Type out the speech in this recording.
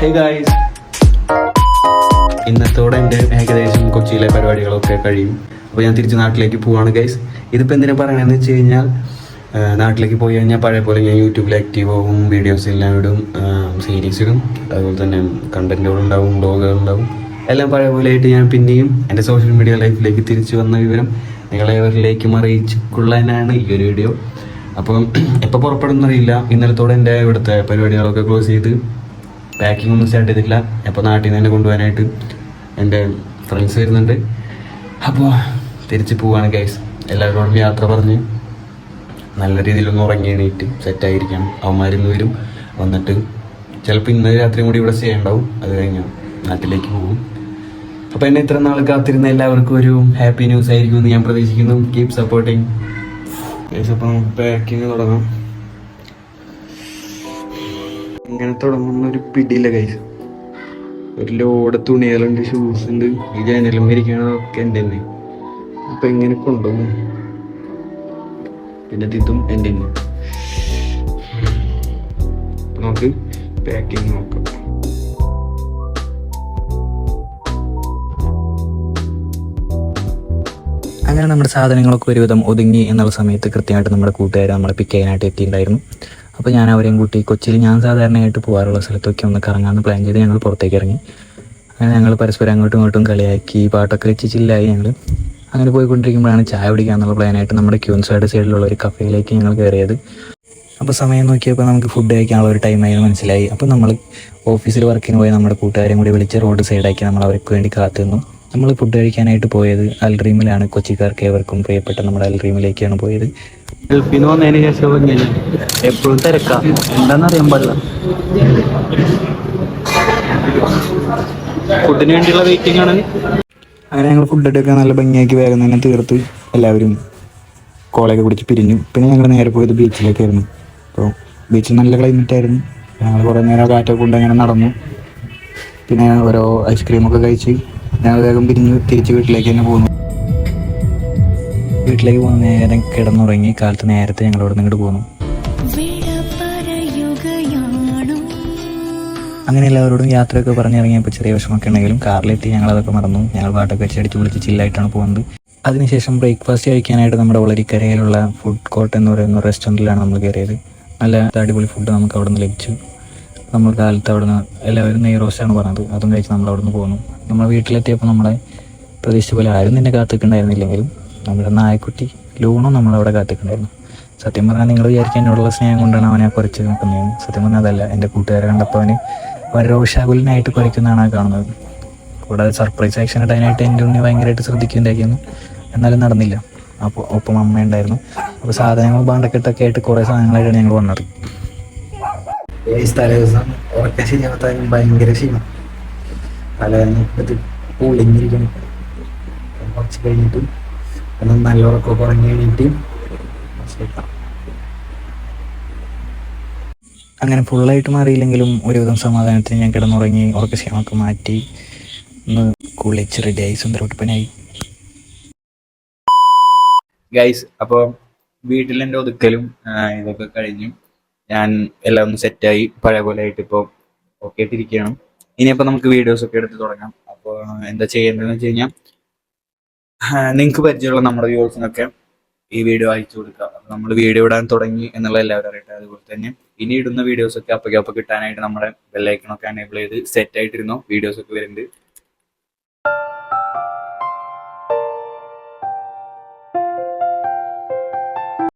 Hey guys, ഇന്നത്തോടെ എൻ്റെ ഏകദേശം കൊച്ചിയിലെ പരിപാടികളൊക്കെ കഴിയും. അപ്പോൾ ഞാൻ തിരിച്ച് നാട്ടിലേക്ക് പോവാണ് ഗൈസ്. ഇതിപ്പോൾ എന്തിനാ പറയണമെന്ന് വെച്ച് കഴിഞ്ഞാൽ, നാട്ടിലേക്ക് പോയി കഴിഞ്ഞാൽ പഴയ പോലെ ഞാൻ യൂട്യൂബിൽ ആക്റ്റീവ് ആവും, വീഡിയോസ് എല്ലാം ഇടും, സീരീസ് ഇടും, അതുപോലെ തന്നെ കണ്ടൻറ്റുകളുണ്ടാവും, വ്ളോഗുകളുണ്ടാവും, എല്ലാം പഴയ പോലെ ആയിട്ട് ഞാൻ പിന്നെയും എൻ്റെ സോഷ്യൽ മീഡിയ ലൈഫിലേക്ക് തിരിച്ചു വന്ന വിവരം നിങ്ങളെവരിലേക്കും അറിയിച്ചുകൊള്ളാനാണ് ഈ ഒരു വീഡിയോ. അപ്പം എപ്പോൾ പുറപ്പെടുന്നറിയില്ല. ഇന്നലത്തോടെ എൻ്റെ ഇവിടുത്തെ പരിപാടികളൊക്കെ ക്ലോസ് ചെയ്ത് പാക്കിംഗ് ഒന്നും സ്റ്റാർട്ട് ചെയ്തിട്ടില്ല. അപ്പോൾ നാട്ടിൽ നിന്ന് തന്നെ കൊണ്ടുപോകാനായിട്ട് എൻ്റെ ഫ്രണ്ട്സ് വരുന്നുണ്ട്. അപ്പോൾ തിരിച്ച് പോവാണ് ഗൈസ്. എല്ലാവരോടും യാത്ര പറഞ്ഞ് നല്ല രീതിയിലൊന്ന് ഉറങ്ങി എണീറ്റ് സെറ്റായിരിക്കണം. അവന്മാരിന്ന് വരും, വന്നിട്ട് ചിലപ്പോൾ ഇന്ന് രാത്രിയും കൂടി ഇവിടെ സ്റ്റേ ഉണ്ടാവും. അത് കഴിഞ്ഞ് നാട്ടിലേക്ക് പോകും. അപ്പോൾ എന്നെ ഇത്ര നാൾ കാത്തിരുന്ന എല്ലാവർക്കും ഒരു ഹാപ്പി ന്യൂസ് ആയിരിക്കും എന്ന് ഞാൻ പ്രതീക്ഷിക്കുന്നു. Keep supporting guys. അപ്പോൾ നമുക്ക് പാക്കിങ് തുടങ്ങാം. ഇങ്ങനെ തുടങ്ങുന്ന ഒരു പിടിയില്ല ഗൈസ്. ഒരു ലോഡ് തുണികളുണ്ട്, ഷൂസ് ഉണ്ട്, ഈ ജനലും ഇരിക്കണതൊക്കെ എൻ്റെ തന്നെ. അപ്പം എങ്ങനെ കൊണ്ടുപോകും? പിന്നെ ഇതും എൻ്റെ തന്നെ. അപ്പം നമുക്ക് പാക്കിങ് നോക്കാം. അങ്ങനെ നമ്മുടെ സാധനങ്ങളൊക്കെ ഒരുവിധം ഒതുങ്ങി എന്നുള്ള സമയത്ത് കൃത്യമായിട്ട് നമ്മുടെ കൂട്ടുകാർ നമ്മളെ പിക്ക് ചെയ്യാനായിട്ട് എത്തിയിട്ടുണ്ടായിരുന്നു. അപ്പോൾ ഞാൻ അവരെയും കൂട്ടി കൊച്ചിയിൽ ഞാൻ സാധാരണയായിട്ട് പോകാറുള്ള സ്ഥലത്തൊക്കെ ഒന്ന് കറങ്ങാമെന്ന് പ്ലാൻ ചെയ്ത് ഞങ്ങൾ പുറത്തേക്ക് ഇറങ്ങി. അങ്ങനെ ഞങ്ങൾ പരസ്പരം അങ്ങോട്ടും ഇങ്ങോട്ടും കളിയാക്കി പാട്ടൊക്കെ വെച്ച് ചില്ലായി ഞങ്ങൾ അങ്ങനെ പോയിക്കൊണ്ടിരിക്കുമ്പോഴാണ് ചായ കുടിക്കാമെന്നുള്ള പ്ലാനായിട്ട് നമ്മുടെ ക്യൂൻസായിട്ട് സൈഡിലുള്ള ഒരു കഫേയിലേക്ക് ഞങ്ങൾ കയറിയത്. അപ്പോൾ സമയം നോക്കിയപ്പോൾ നമുക്ക് ഫുഡ് കഴിക്കാനുള്ള ഒരു ടൈമായി മനസ്സിലായി. അപ്പോൾ നമ്മൾ ഓഫീസിൽ വർക്കിന് പോയി നമ്മുടെ കൂട്ടുകാരെയും കൂടി വിളിച്ച് റോഡ് സൈഡാക്കി നമ്മൾ അവർക്ക് വേണ്ടി കാത്തുനിന്നു. നമ്മൾ ഫുഡ് കഴിക്കാനായിട്ട് പോയത് അൽഡ്രീമിലാണ്. കൊച്ചിക്കാർക്ക് ഏവർക്കും പ്രിയപ്പെട്ട നമ്മുടെ അൽഡ്രീമിലേക്കാണ് പോയത്. ഗൾഫിന് വന്നതിന് ശേഷം എപ്പോഴും തിരക്കാം, എന്താണെന്നറിയാൻ പാടില്ല. ഫുഡിന് വേണ്ടിയുള്ള വെയിറ്റിംഗ് ആണ്. അങ്ങനെ ഞങ്ങൾ ഫുഡൊക്കെ നല്ല ഭംഗിയാക്കി വേഗം തന്നെ തീർത്ത് എല്ലാവരും കോളൊക്കെ കുടിച്ച് പിരിഞ്ഞു. പിന്നെ ഞങ്ങൾ നേരെ പോയത് ബീച്ചിലേക്കായിരുന്നു. അപ്പോൾ ബീച്ചിൽ നല്ല ക്ലൈമറ്റ് ആയിരുന്നു. ഞങ്ങൾ കുറേ നേരം കാറ്റൊക്കെ കൊണ്ട് അങ്ങനെ നടന്നു. പിന്നെ ഓരോ ഐസ്ക്രീമൊക്കെ കഴിച്ച് ഞങ്ങൾ വേഗം പിരിഞ്ഞു തിരിച്ച് വീട്ടിലേക്ക് തന്നെ പോന്നു. വീട്ടിലേക്ക് പോകുന്ന നേരം കിടന്നുറങ്ങി. കാലത്ത് നേരത്തെ ഞങ്ങളോട് ഇങ്ങോട്ട് പോന്നു. അങ്ങനെ എല്ലാവരോടും യാത്രയൊക്കെ പറഞ്ഞിറങ്ങിയപ്പോൾ ചെറിയ വിഷമമൊക്കെ ഉണ്ടെങ്കിലും കാറിലെത്തി ഞങ്ങളതൊക്കെ മറന്നു. ഞങ്ങൾ പാട്ടൊക്കെ വെച്ച് അടിച്ച് വിളിച്ച് ചില്ലായിട്ടാണ് പോകുന്നത്. അതിനുശേഷം ബ്രേക്ക്ഫാസ്റ്റ് കഴിക്കാനായിട്ട് നമ്മുടെ വളരിക്കരയിലുള്ള ഫുഡ് കോർട്ട് എന്ന് പറയുന്ന റെസ്റ്റോറൻറ്റിലാണ് നമ്മൾ കയറിയത്. നല്ല അടിപൊളി ഫുഡ് നമുക്ക് അവിടെ നിന്ന് ലഭിച്ചു. നമ്മൾ കാലത്ത് അവിടെ നിന്ന് എല്ലാവരും നെയ് റോസ്റ്റാണ് പറഞ്ഞത്, അതും കഴിച്ച് നമ്മൾ അവിടെ നിന്ന് പോന്നു. നമ്മൾ വീട്ടിലെത്തിയപ്പോൾ നമ്മളെ പ്രതീക്ഷിച്ച പോലെ ആരും നിന്നെ കാത്തിട്ടുണ്ടായിരുന്നില്ലെങ്കിലും നമ്മുടെ നായക്കുട്ടി ലൂണും നമ്മളവിടെ കാത്തിട്ടുണ്ടായിരുന്നു. സത്യം പറഞ്ഞാൽ നിങ്ങൾ വിചാരിക്കാൻ എന്നോടുള്ള സ്നേഹം കൊണ്ടാണ് അവനെ കുറച്ച് നിൽക്കുന്നതെന്ന്. സത്യം പറഞ്ഞാൽ അതല്ല, എൻ്റെ കൂട്ടുകാരെ കണ്ടപ്പോൾ അവന് വളരെ രോഷാകുലനായിട്ട് കുറയ്ക്കുന്നതാണ് കാണുന്നത്. കൂടാതെ സർപ്രൈസ് ആക്ഷൻ ഇടാനായിട്ട് എൻ്റെ ഉണ്ണി ഭയങ്കരമായിട്ട് ശ്രദ്ധിക്കുന്നുണ്ടായിരുന്നു. എന്നാലും നടന്നില്ല. അപ്പോൾ ഒപ്പം അമ്മ ഉണ്ടായിരുന്നു. അപ്പോൾ സാധനങ്ങൾ ബാണ്ടക്കെട്ടൊക്കെ ആയിട്ട് കുറേ സാധനങ്ങളായിട്ടാണ് ഞങ്ങൾ വന്നത്. തലേ ദിവസം ഉറക്കം ശരിയാവാൻ ഭയങ്കര ക്ഷീണം, തലേന്ന് പൊളിഞ്ഞിരിക്കണം. കുറച്ച് കഴിഞ്ഞിട്ട് നല്ല ഉറക്കമൊക്കെ ഉറങ്ങി കഴിഞ്ഞിട്ട് അങ്ങനെ ഫുള്ളായിട്ട് മാറിയില്ലെങ്കിലും ഒരുവിധം സമാധാനത്തിന് ഞാൻ കിടന്നുറങ്ങി. ഉറക്കക്ഷീണമൊക്കെ മാറ്റി ഒന്ന് കുളിച്ച് റെഡിയായി സുന്ദരകുട്ടപ്പനായി. ഗൈസ്, അപ്പോൾ വീട്ടിലെൻ്റെ ഒതുക്കലും ഇതൊക്കെ കഴിഞ്ഞു. ഞാൻ എല്ലാം ഒന്ന് സെറ്റായി പഴയ പോലെ ആയിട്ട് ഇപ്പോൾ ഓക്കെ ആയിട്ടിരിക്കുകയാണ്. ഇനിയപ്പോൾ നമുക്ക് വീഡിയോസൊക്കെ എടുത്ത് തുടങ്ങാം. അപ്പോൾ എന്താ ചെയ്യേണ്ടതെന്ന് വെച്ച് കഴിഞ്ഞാൽ, നിങ്ങൾക്ക് പരിചയമുള്ള നമ്മുടെ വ്യൂവേഴ്സിനൊക്കെ ഈ വീഡിയോ അയച്ചു കൊടുക്കുക. അപ്പോൾ നമ്മൾ വീഡിയോ ഇടാൻ തുടങ്ങി എന്നുള്ള എല്ലാവരും അറിയട്ടെ. അതുപോലെ തന്നെ ഇനി ഇടുന്ന വീഡിയോസൊക്കെ അപ്പോൾ കിട്ടാനായിട്ട് നമ്മുടെ ബെല്ലൈക്കണൊക്കെ എനേബിൾ ചെയ്ത് സെറ്റ് ആയിട്ടിരുന്നോ. വീഡിയോസൊക്കെ വരുന്നുണ്ട്.